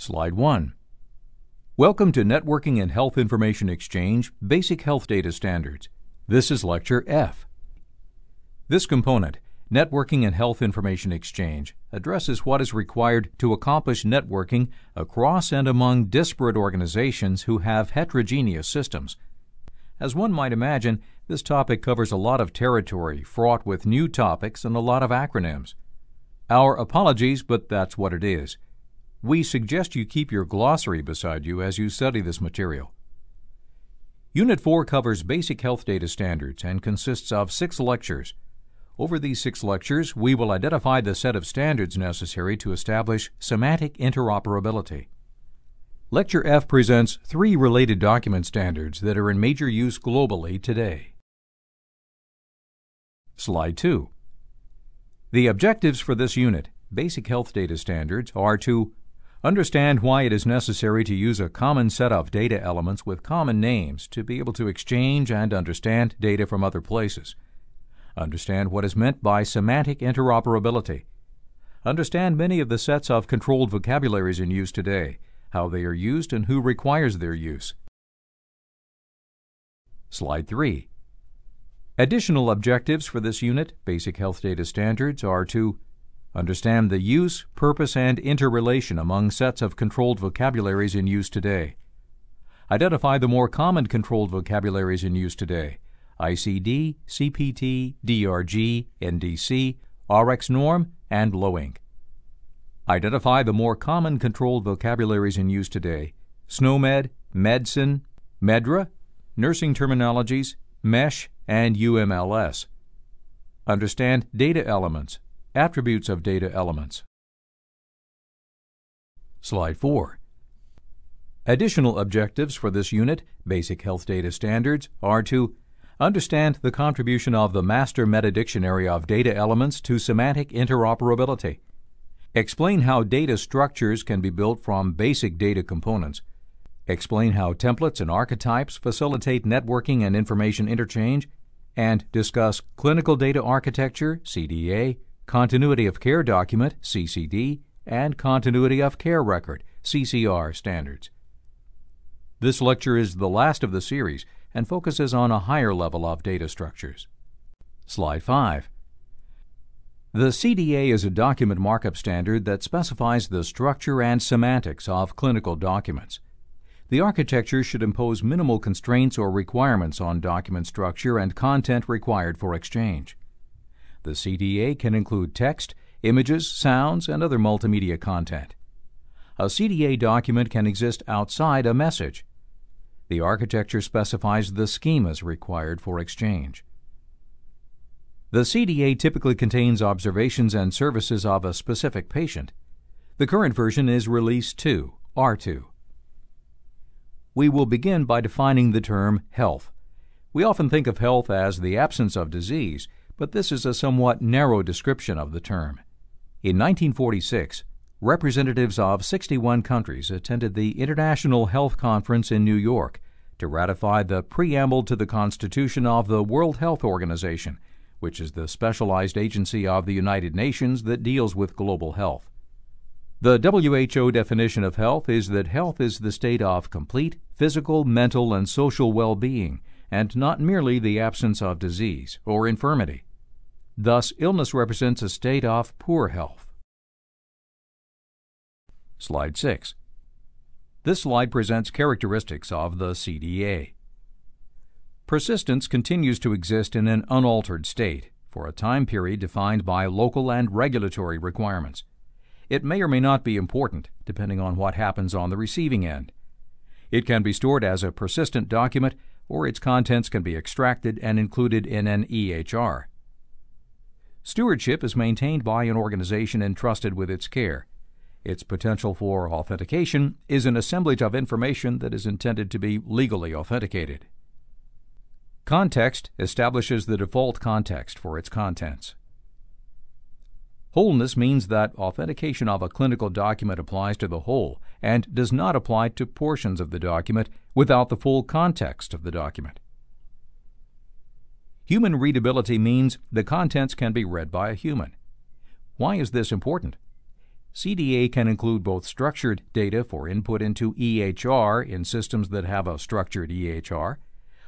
Slide 1. Welcome to Networking and Health Information Exchange Basic Health Data Standards. This is Lecture F. This component, Networking and Health Information Exchange, addresses what is required to accomplish networking across and among disparate organizations who have heterogeneous systems. As one might imagine, this topic covers a lot of territory, fraught with new topics and a lot of acronyms. Our apologies, but that's what it is. We suggest you keep your glossary beside you as you study this material. Unit 4 covers basic health data standards and consists of 6 lectures. Over these 6 lectures, we will identify the set of standards necessary to establish semantic interoperability. Lecture F presents 3 related document standards that are in major use globally today. Slide 2. The objectives for this unit, Basic Health Data Standards, are to understand why it is necessary to use a common set of data elements with common names to be able to exchange and understand data from other places. Understand what is meant by semantic interoperability. Understand many of the sets of controlled vocabularies in use today, how they are used and who requires their use. Slide 3. Additional objectives for this unit, Basic Health Data Standards, are to understand the use, purpose, and interrelation among sets of controlled vocabularies in use today. Identify the more common controlled vocabularies in use today: ICD, CPT, DRG, NDC, RX norm, and LOINC. Identify the more common controlled vocabularies in use today: SNOMED, medicine, MEDRA, nursing terminologies, MESH, and UMLS. Understand data elements, attributes of data elements. Slide 4. Additional objectives for this unit, Basic Health Data Standards, are to understand the contribution of the master metadictionary of data elements to semantic interoperability. Explain how data structures can be built from basic data components. Explain how templates and archetypes facilitate networking and information interchange, and discuss clinical data architecture, CDA, continuity of care document, CCD, and continuity of care record, CCR standards. This lecture is the last of the series and focuses on a higher level of data structures. Slide 5. The CDA is a document markup standard that specifies the structure and semantics of clinical documents. The architecture should impose minimal constraints or requirements on document structure and content required for exchange. The CDA can include text, images, sounds, and other multimedia content. A CDA document can exist outside a message. The architecture specifies the schemas required for exchange. The CDA typically contains observations and services of a specific patient. The current version is Release 2, R2. We will begin by defining the term health. We often think of health as the absence of disease, but this is a somewhat narrow description of the term. In 1946, representatives of 61 countries attended the International Health Conference in New York to ratify the preamble to the Constitution of the World Health Organization, which is the specialized agency of the United Nations that deals with global health. The WHO definition of health is that health is the state of complete physical, mental, and social well-being, and not merely the absence of disease or infirmity. Thus, illness represents a state of poor health. Slide 6. This slide presents characteristics of the CDA. Persistence continues to exist in an unaltered state for a time period defined by local and regulatory requirements. It may or may not be important, depending on what happens on the receiving end. It can be stored as a persistent document, or its contents can be extracted and included in an EHR. Stewardship is maintained by an organization entrusted with its care. Its potential for authentication is an assemblage of information that is intended to be legally authenticated. Context establishes the default context for its contents. Wholeness means that authentication of a clinical document applies to the whole and does not apply to portions of the document without the full context of the document. Human readability means the contents can be read by a human. Why is this important? CDA can include both structured data for input into EHR in systems that have a structured EHR,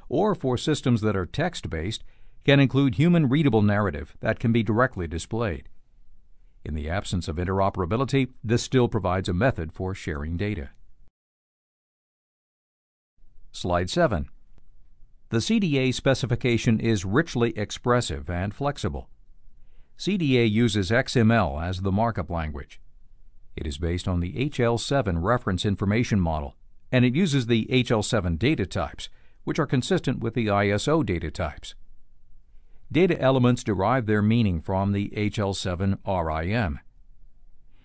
or for systems that are text-based, can include human-readable narrative that can be directly displayed. In the absence of interoperability, this still provides a method for sharing data. Slide 7. The CDA specification is richly expressive and flexible. CDA uses XML as the markup language. It is based on the HL7 reference information model, and it uses the HL7 data types, which are consistent with the ISO data types. Data elements derive their meaning from the HL7 RIM.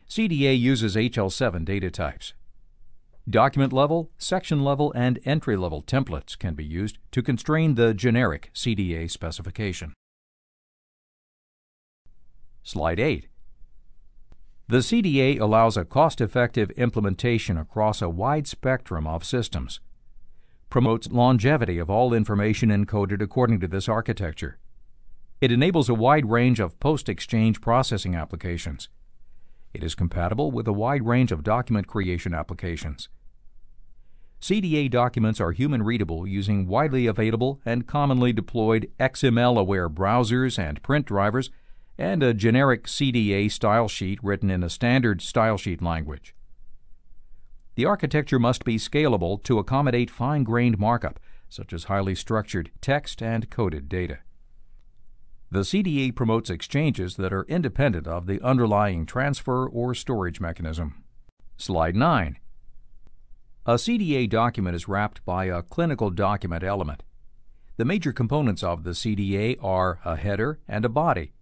CDA uses HL7 data types. Document level, section level, and entry level templates can be used to constrain the generic CDA specification. Slide 8. The CDA allows a cost-effective implementation across a wide spectrum of systems, promotes longevity of all information encoded according to this architecture. It enables a wide range of post-exchange processing applications. It is compatible with a wide range of document creation applications. CDA documents are human-readable using widely available and commonly deployed XML-aware browsers and print drivers, and a generic CDA style sheet written in a standard style sheet language. The architecture must be scalable to accommodate fine-grained markup, such as highly structured text and coded data. The CDA promotes exchanges that are independent of the underlying transfer or storage mechanism. Slide 9. A CDA document is wrapped by a clinical document element. The major components of the CDA are a header and a body.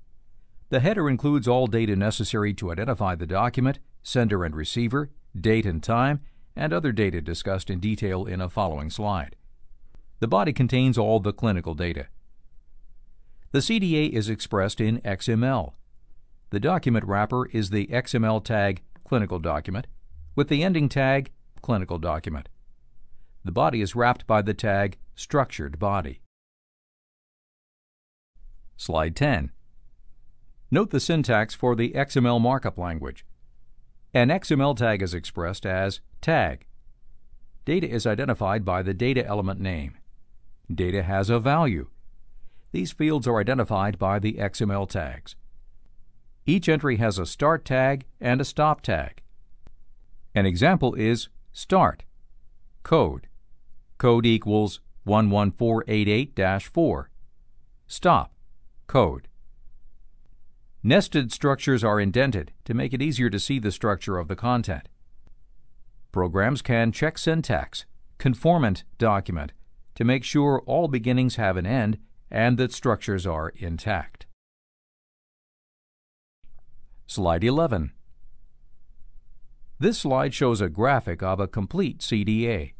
The header includes all data necessary to identify the document, sender and receiver, date and time, and other data discussed in detail in a following slide. The body contains all the clinical data. The CDA is expressed in XML. The document wrapper is the XML tag clinical document with the ending tag clinical document. The body is wrapped by the tag structured body. Slide 10. Note the syntax for the XML markup language. An XML tag is expressed as tag. Data is identified by the data element name. Data has a value. These fields are identified by the XML tags. Each entry has a start tag and a stop tag. An example is start, code. Code equals 11488-4. Stop, code. Nested structures are indented to make it easier to see the structure of the content. Programs can check syntax, conformant document, to make sure all beginnings have an end and that structures are intact. Slide 11. This slide shows a graphic of a complete CDA.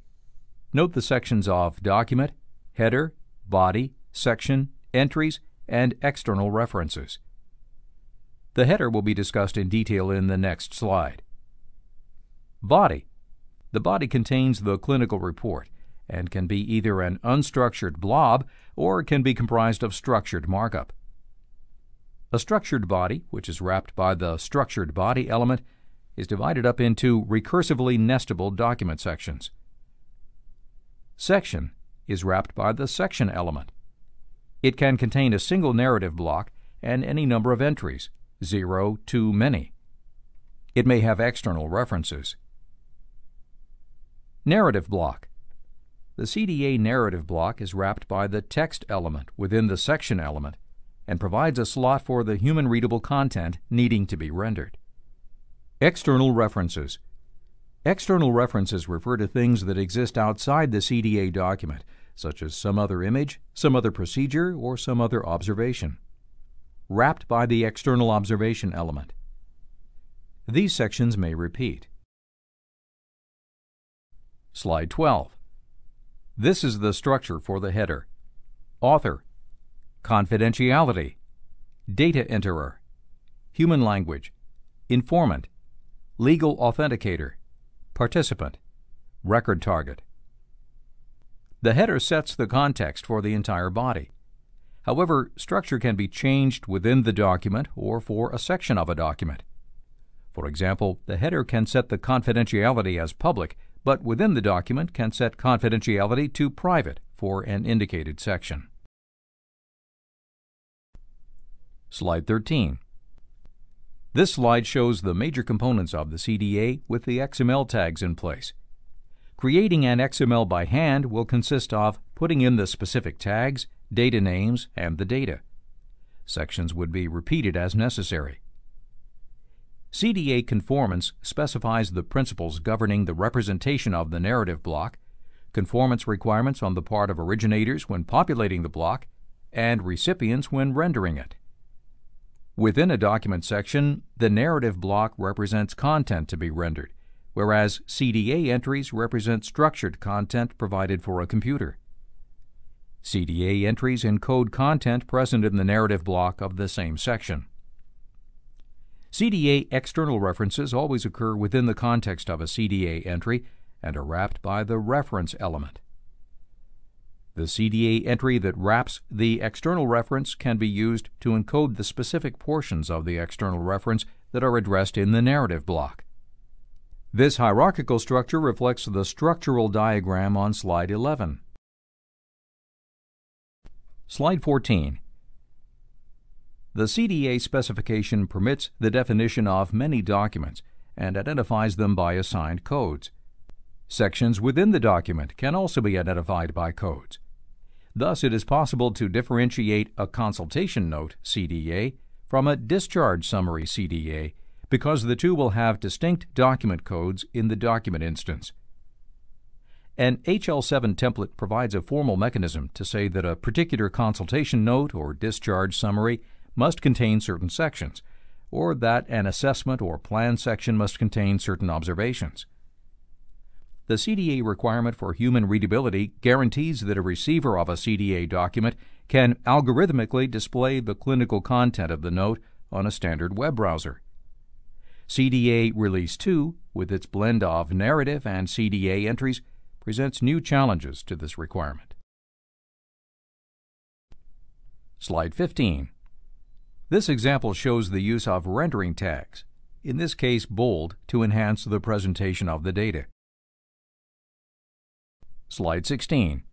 Note the sections of document, header, body, section, entries, and external references. The header will be discussed in detail in the next slide. Body. The body contains the clinical report and can be either an unstructured blob or can be comprised of structured markup. A structured body, which is wrapped by the structured body element, is divided up into recursively nestable document sections. Section is wrapped by the section element. It can contain a single narrative block and any number of entries, 0 to many. It may have external references. Narrative block. The CDA narrative block is wrapped by the text element within the section element and provides a slot for the human-readable content needing to be rendered. External references. External references refer to things that exist outside the CDA document, such as some other image, some other procedure, or some other observation. Wrapped by the external observation element. These sections may repeat. Slide 12. This is the structure for the header. Author, confidentiality, data enterer, human language, informant, legal authenticator, participant, record target. The header sets the context for the entire body. However, structure can be changed within the document or for a section of a document. For example, the header can set the confidentiality as public, but within the document can set confidentiality to private for an indicated section. Slide 13. This slide shows the major components of the CDA with the XML tags in place. Creating an XML by hand will consist of putting in the specific tags, data names, and the data. Sections would be repeated as necessary. CDA conformance specifies the principles governing the representation of the narrative block, conformance requirements on the part of originators when populating the block, and recipients when rendering it. Within a document section, the narrative block represents content to be rendered, whereas CDA entries represent structured content provided for a computer. CDA entries encode content present in the narrative block of the same section. CDA external references always occur within the context of a CDA entry and are wrapped by the reference element. The CDA entry that wraps the external reference can be used to encode the specific portions of the external reference that are addressed in the narrative block. This hierarchical structure reflects the structural diagram on slide 11. Slide 14. The CDA specification permits the definition of many documents and identifies them by assigned codes. Sections within the document can also be identified by codes. Thus, it is possible to differentiate a consultation note CDA from a discharge summary CDA because the two will have distinct document codes in the document instance. An HL7 template provides a formal mechanism to say that a particular consultation note or discharge summary must contain certain sections, or that an assessment or plan section must contain certain observations. The CDA requirement for human readability guarantees that a receiver of a CDA document can algorithmically display the clinical content of the note on a standard web browser. CDA Release 2, with its blend of narrative and CDA entries, presents new challenges to this requirement. Slide 15. This example shows the use of rendering tags, in this case bold, to enhance the presentation of the data. Slide 16.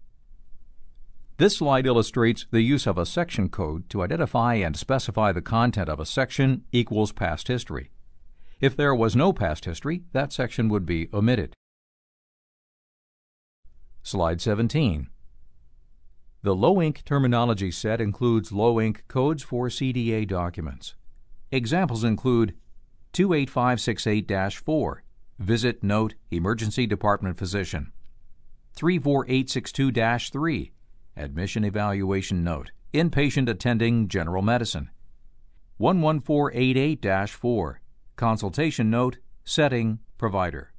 This slide illustrates the use of a section code to identify and specify the content of a section equals past history. If there was no past history, that section would be omitted. Slide 17. The low-ink terminology set includes low-ink codes for CDA documents. Examples include 28568-4, Visit Note Emergency Department Physician, 34862-3, Admission Evaluation Note, Inpatient Attending General Medicine, 11488-4, Consultation Note, Setting Provider.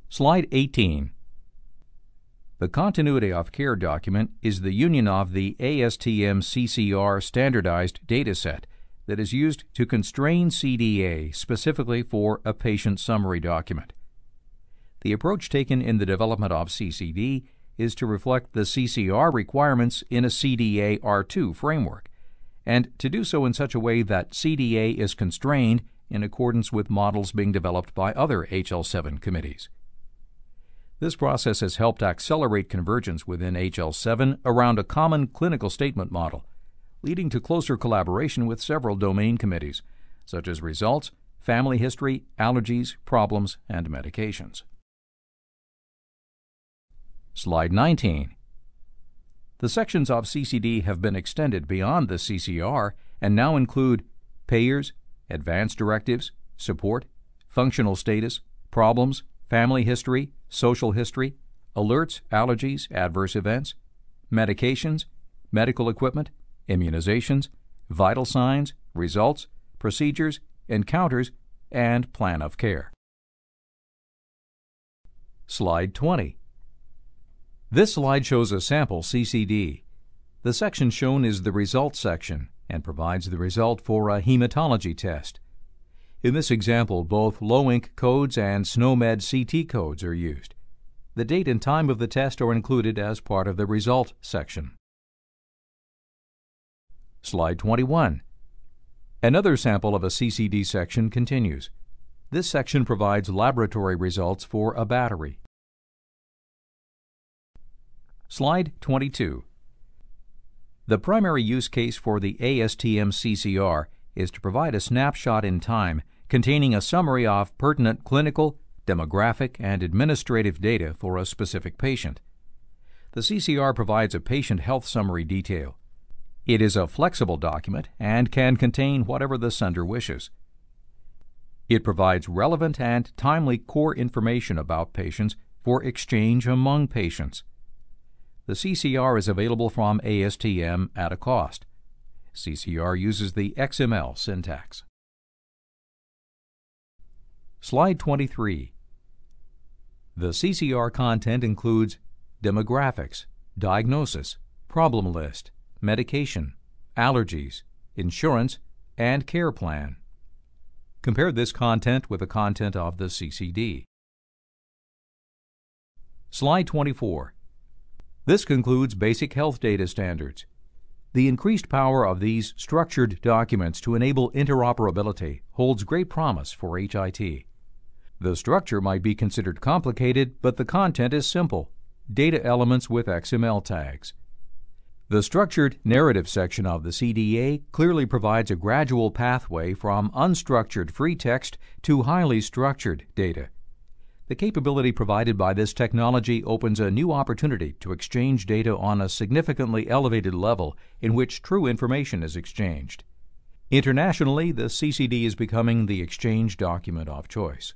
Slide 18. The Continuity of Care document is the union of the ASTM-CCR standardized dataset that is used to constrain CDA specifically for a patient summary document. The approach taken in the development of CCD is to reflect the CCR requirements in a CDA R2 framework, and to do so in such a way that CDA is constrained in accordance with models being developed by other HL7 committees. This process has helped accelerate convergence within HL7 around a common clinical statement model, leading to closer collaboration with several domain committees, such as results, family history, allergies, problems, and medications. Slide 19. The sections of CCD have been extended beyond the CCR and now include payers, advance directives, support, functional status, problems, family history, social history, alerts, allergies, adverse events, medications, medical equipment, immunizations, vital signs, results, procedures, encounters, and plan of care. Slide 20. This slide shows a sample CCD. The section shown is the results section and provides the result for a hematology test. In this example, both low-ink codes and SNOMED CT codes are used. The date and time of the test are included as part of the result section. Slide 21. Another sample of a CCD section continues. This section provides laboratory results for a battery. Slide 22. The primary use case for the ASTM CCR is to provide a snapshot in time containing a summary of pertinent clinical, demographic, and administrative data for a specific patient. The CCR provides a patient health summary detail. It is a flexible document and can contain whatever the sender wishes. It provides relevant and timely core information about patients for exchange among patients. The CCR is available from ASTM at a cost. CCR uses the XML syntax. Slide 23. The CCR content includes demographics, diagnosis, problem list, medication, allergies, insurance, and care plan. Compare this content with the content of the CCD. Slide 24. This concludes basic health data standards. The increased power of these structured documents to enable interoperability holds great promise for HIT. The structure might be considered complicated, but the content is simple: data elements with XML tags. The structured narrative section of the CDA clearly provides a gradual pathway from unstructured free text to highly structured data. The capability provided by this technology opens a new opportunity to exchange data on a significantly elevated level in which true information is exchanged. Internationally, the CCD is becoming the exchange document of choice.